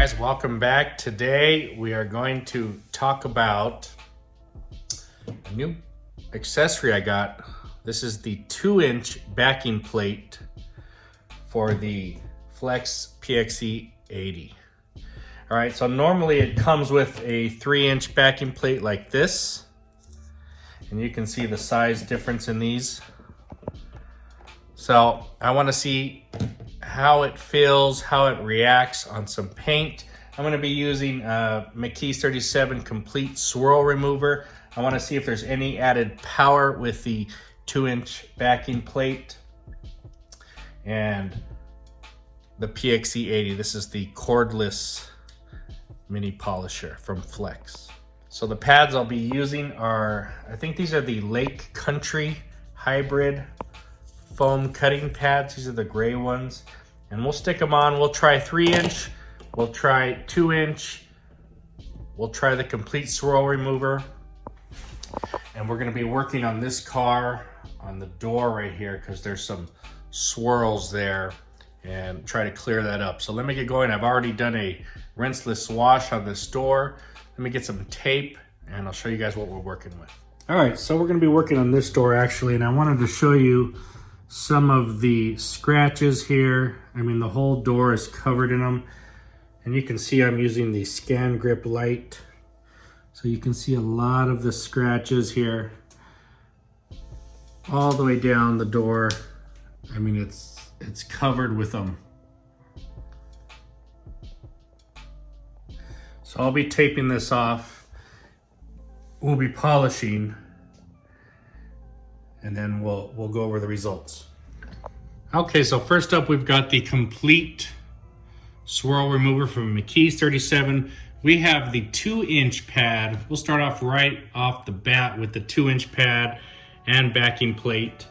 guys, welcome back. Today we are going to talk about a new accessory I got. This is the 2-inch backing plate for the Flex PXE-80. All right, so normally it comes with a 3-inch backing plate like this. And you can see the size difference in these. So I want to see how it feels, how it reacts on some paint. I'm going to be using McKee's 37 complete swirl remover. I want to see if there's any added power with the 2-inch backing plate. And the PXE-80, this is the cordless mini polisher from Flex. So the pads I'll be using are, I think these are the Lake Country hybrid foam cutting pads. These are the gray ones. And we'll stick them on. We'll try 3-inch, we'll try 2-inch, we'll try the complete swirl remover. And we're gonna be working on this car, on the door right here, because there's some swirls there, and try to clear that up. So let me get going. I've already done a rinseless wash on this door. Let me get some tape and I'll show you guys what we're working with. All right, so we're gonna be working on this door actually, and I wanted to show you some of the scratches here. I mean, the whole door is covered in them. And you can see I'm using the Scan Grip Light. So you can see a lot of the scratches here. All the way down the door. I mean, it's covered with them. So I'll be taping this off. We'll be polishing. And then we'll go over the results. Okay, so first up we've got the complete swirl remover from McKee's 37. We have the 2-inch pad. We'll start off right off the bat with the 2-inch pad and backing plate.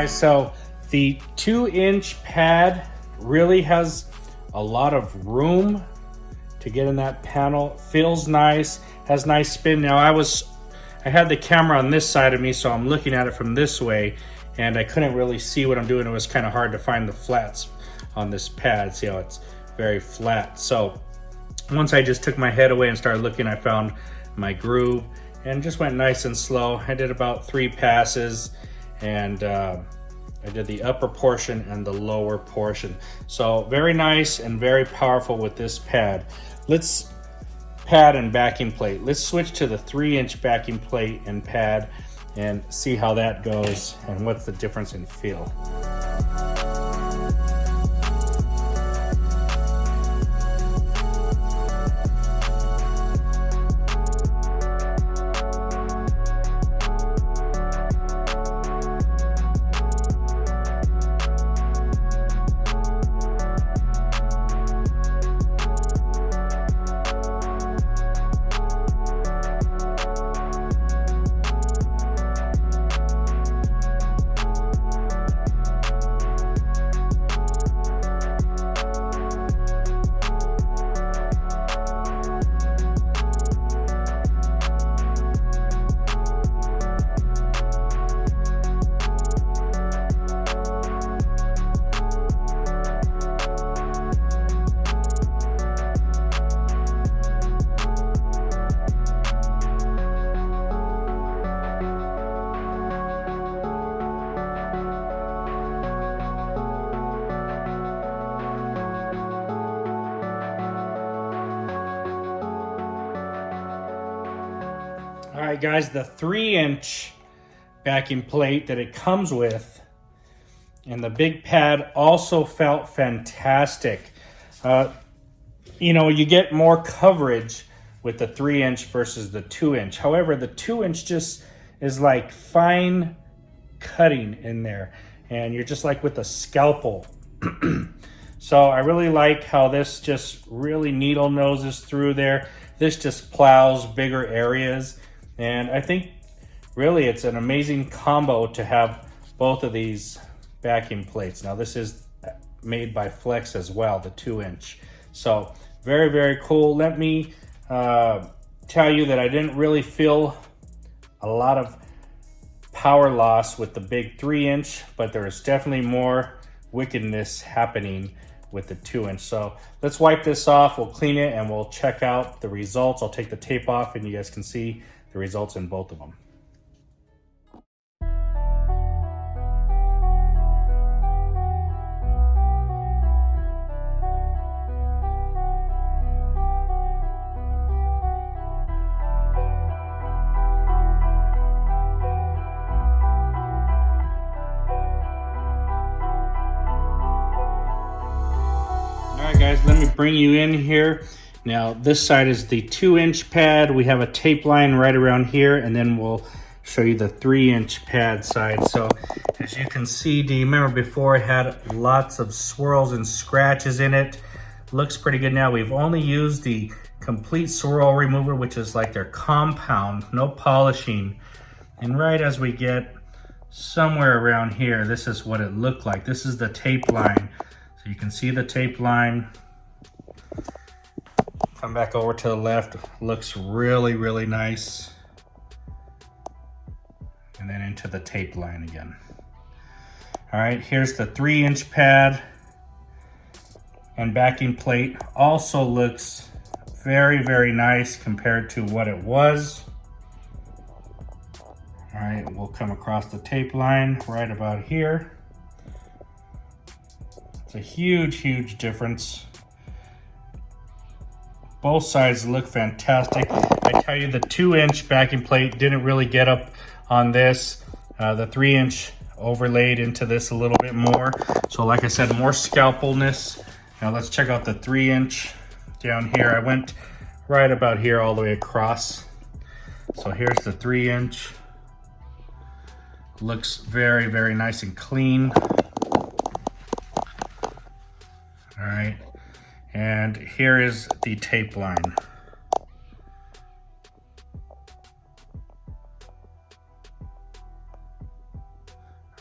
So the 2-inch pad really has a lot of room to get in that panel. Feels nice, has nice spin. Now I had the camera on this side of me, so I'm looking at it from this way, and I couldn't really see what I'm doing. It was kind of hard to find the flats on this pad. See how it's very flat. So once I just took my head away and started looking, I found my groove and just went nice and slow. I did about 3 passes, and I did the upper portion and the lower portion. So very nice and very powerful with this pad. Pad and backing plate. Let's switch to the 3-inch backing plate and pad and see how that goes and what's the difference in feel. All right, guys, the 3-inch backing plate that it comes with and the big pad also felt fantastic. You know, you get more coverage with the 3-inch versus the 2-inch. However, the 2-inch just is like fine cutting in there, and you're just like with a scalpel. So I really like how this just really needle noses through there. This just plows bigger areas, and I think really it's an amazing combo to have both of these backing plates. Now this is made by Flex as well, the 2-inch. So very, very cool. Let me tell you that I didn't really feel a lot of power loss with the big 3-inch, but there is definitely more wickedness happening with the 2-inch. So let's wipe this off, we'll clean it, and we'll check out the results. I'll take the tape off and you guys can see the results in both of them. Alright guys, let me bring you in here. Now this side is the 2-inch pad. We have a tape line right around here, and then we'll show you the 3-inch pad side. So as you can see, do you remember before it had lots of swirls and scratches in it? Looks pretty good now. We've only used the complete swirl remover, which is like their compound, no polishing. And right as we get somewhere around here, this is what it looked like. This is the tape line. You can see the tape line. Come back over to the left. Looks really, really nice. And then into the tape line again. All right, here's the 3-inch pad and backing plate. Also looks very, very nice compared to what it was. All right, we'll come across the tape line right about here. It's a huge, huge difference. Both sides look fantastic. I tell you, the 2-inch backing plate didn't really get up on this. The 3-inch overlaid into this a little bit more. So like I said, more scalpelness. Now let's check out the 3-inch down here. I went right about here all the way across. So here's the 3-inch. Looks very, very nice and clean. All right, and here is the tape line.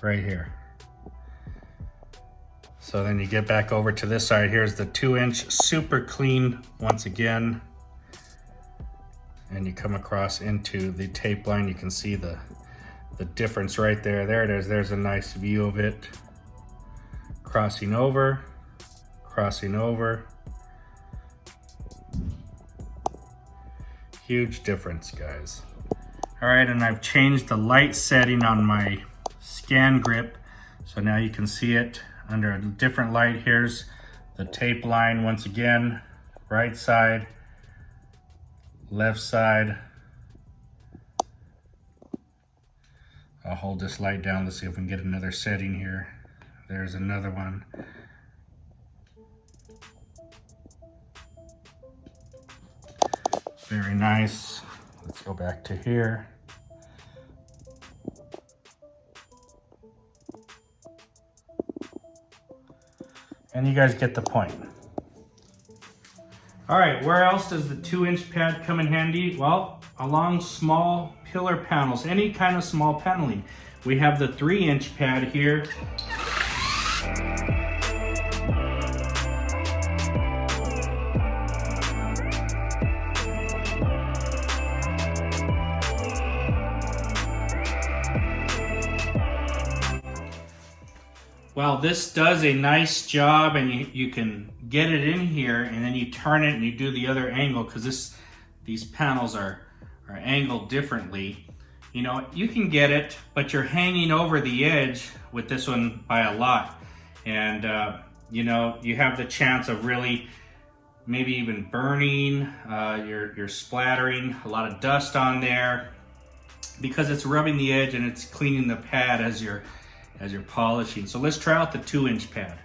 Right here. So then you get back over to this side. Here's the 2-inch, super clean once again. And you come across into the tape line. You can see the difference right there. There it is. There's a nice view of it. Crossing over. Crossing over. Huge difference, guys. All right, and I've changed the light setting on my scan grip. So now you can see it under a different light. Here's the tape line once again. Right side, left side. I'll hold this light down. Let's see if we can get another setting here. There's another one. Very nice. Let's go back to here. And you guys get the point. All right, where else does the 2-inch pad come in handy? Well, along small pillar panels, any kind of small paneling. We have the 3-inch pad here. Well, this does a nice job, and you can get it in here, and then you turn it and you do the other angle, because these panels are angled differently. You know, you can get it, but you're hanging over the edge with this one by a lot. And, you know, you have the chance of really maybe even burning, you're splattering a lot of dust on there. because it's rubbing the edge and it's cleaning the pad as you're polishing. So let's try out the 2-inch pad.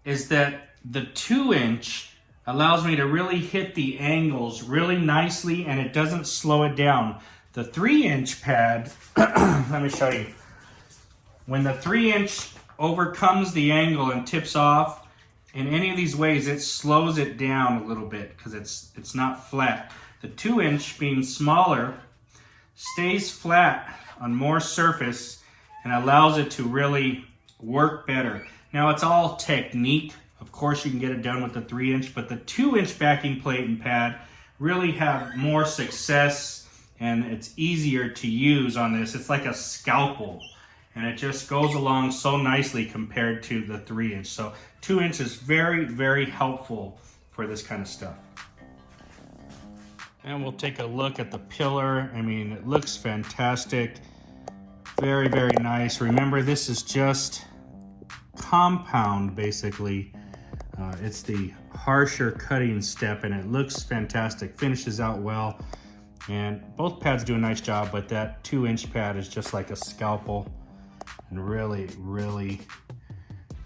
Is that the 2-inch allows me to really hit the angles really nicely and it doesn't slow it down. The 3-inch pad, let me show you. When the 3-inch overcomes the angle and tips off in any of these ways, it slows it down a little bit because it's not flat. The 2-inch, being smaller, stays flat on more surface and allows it to really work better. Now it's all technique. Of course you can get it done with the 3-inch, but the 2-inch backing plate and pad really have more success and it's easier to use on this. It's like a scalpel and it just goes along so nicely compared to the 3-inch. So 2-inch is very, very helpful for this kind of stuff. And we'll take a look at the pillar. I mean, it looks fantastic. Very, very nice. Remember, this is just compound basically. It's the harsher cutting step and it looks fantastic, finishes out well, and both pads do a nice job, but that 2-inch pad is just like a scalpel and really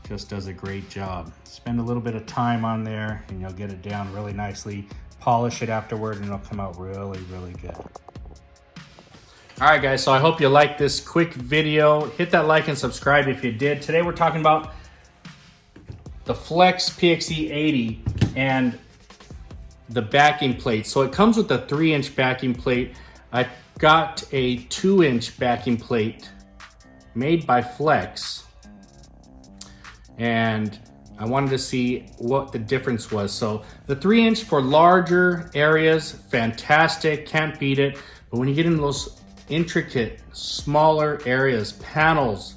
just does a great job. Spend a little bit of time on there and you'll get it down really nicely. Polish it afterward and it'll come out really good. All right guys, so I hope you liked this quick video. Hit that like and subscribe if you did. Today we're talking about the Flex PXE-80 and the backing plate. So it comes with a 3-inch backing plate. I got a 2-inch backing plate made by Flex and I wanted to see what the difference was. So the 3-inch for larger areas, fantastic, can't beat it. But when you get into those intricate, smaller areas, panels,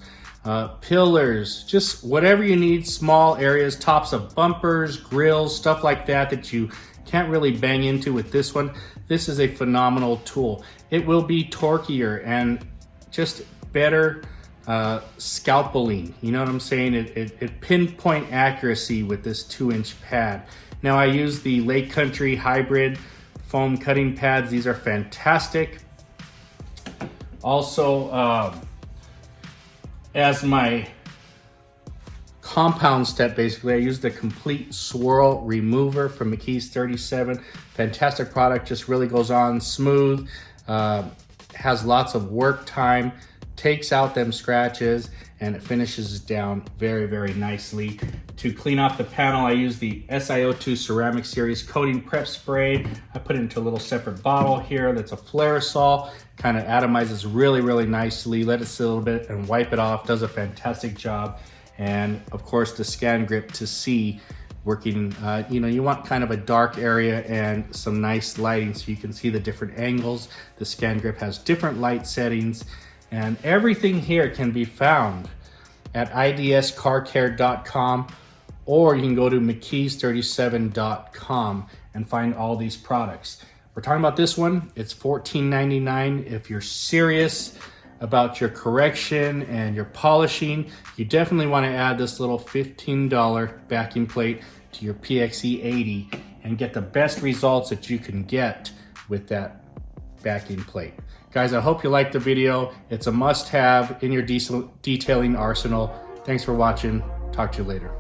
pillars, just whatever you need, small areas, tops of bumpers, grills, stuff like that that you can't really bang into with this one. This is a phenomenal tool. It will be torquier and just better scalpeling. You know what I'm saying? It pinpoint accuracy with this 2-inch pad. Now I use the Lake Country hybrid foam cutting pads. These are fantastic. Also, as my compound step, basically, I use the complete swirl remover from McKee's 37. Fantastic product, just really goes on smooth, has lots of work time, takes out them scratches, and it finishes down very nicely. To clean off the panel, I use the SiO2 Ceramic Series Coating Prep Spray. I put it into a little separate bottle here that's a Flairosol. Kind of atomizes really nicely. Let it sit a little bit and wipe it off. Does a fantastic job. And of course the Scan Grip to see working. You want kind of a dark area and some nice lighting so you can see the different angles. The Scan Grip has different light settings, and everything here can be found at idscarcare.com, or you can go to McKee's37.com and find all these products. We're talking about this one. It's $14.99. If you're serious about your correction and your polishing, you definitely want to add this little $15 backing plate to your PXE-80 and get the best results that you can get with that backing plate. Guys, I hope you liked the video. It's a must-have in your detailing arsenal. Thanks for watching. Talk to you later.